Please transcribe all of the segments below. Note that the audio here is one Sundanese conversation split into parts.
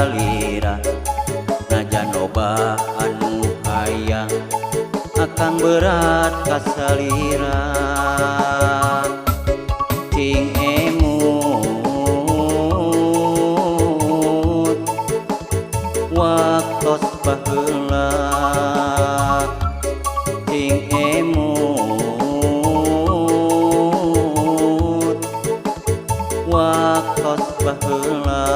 salira najan loba anu hayang akang berat ka salira cing emut waktos baheula cing emut waktos baheula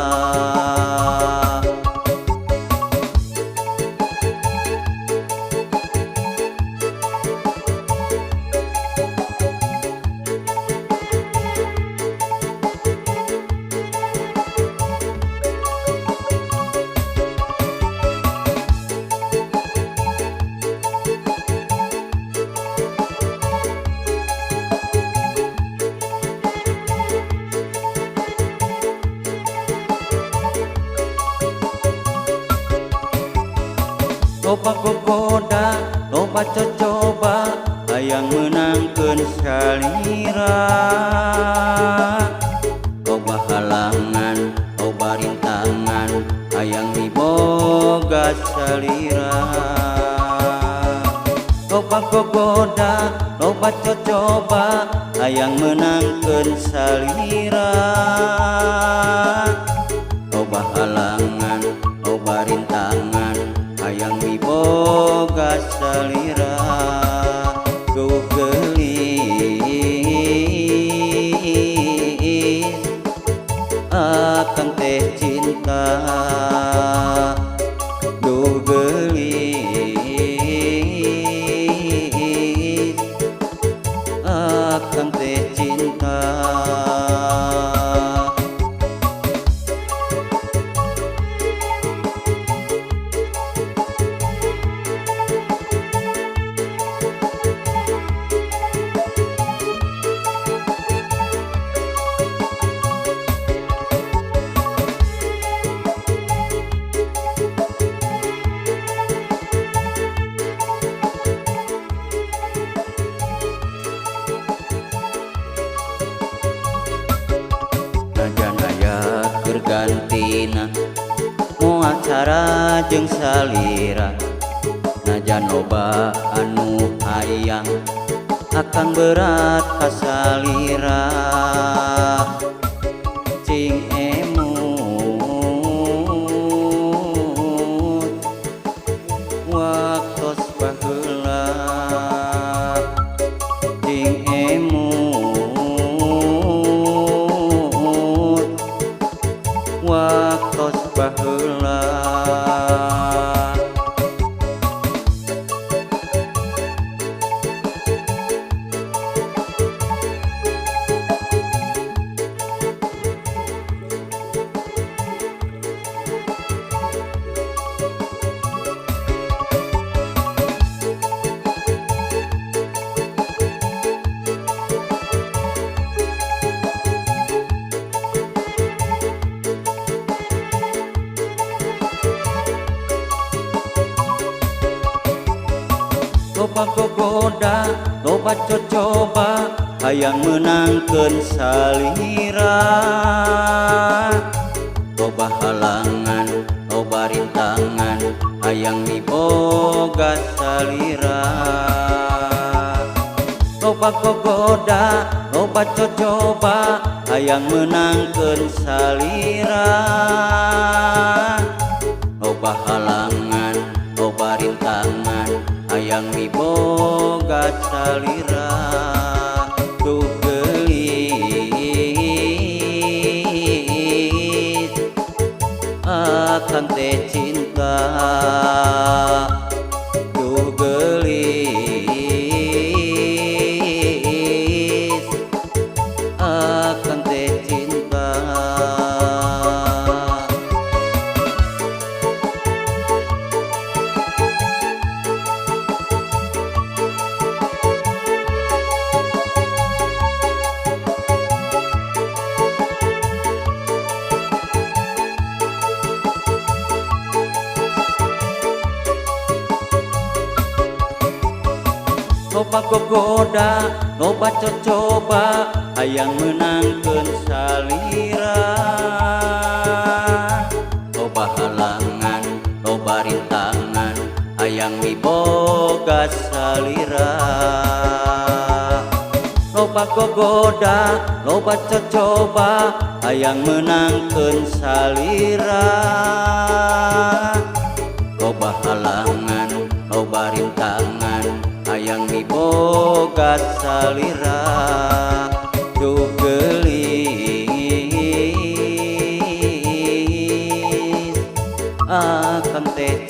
loba gogoda, loba cocoba, hayang menangkeun salira. Loba halangan, loba rintangan, hayang miboga salira. Loba gogoda, loba cocoba, hayang menangkeun salira. Loba halangan, loba rintangan, hayang miboga salira. Geugelis akang teh cinta, duh geulis akang teh cinta. Najan aya keur gantina moal cara jeung salira, najan loba anu hayang akang berat ka salira. Cing emut waktos baheula, cing emut waktos baheula. Loba gogoda, loba cocoba, hayang menangkeun salira. Loba halangan, loba rintangan, hayang miboga salira. Loba gogoda, loba cocoba, hayang menangkeun salira. Loba halangan, loba rintangan, hayang miboga salira. Duh geulis akang teh cinta, duh geulis akang teh cinta. Loba gogoda, loba cocoba, hayang menangkeun salira. Loba boga salira. Loba gogoda, loba cocoba, hayang menangkeun salira. Loba halangan, loba rintangan, hayang miboga salira. Duh geulis akang teh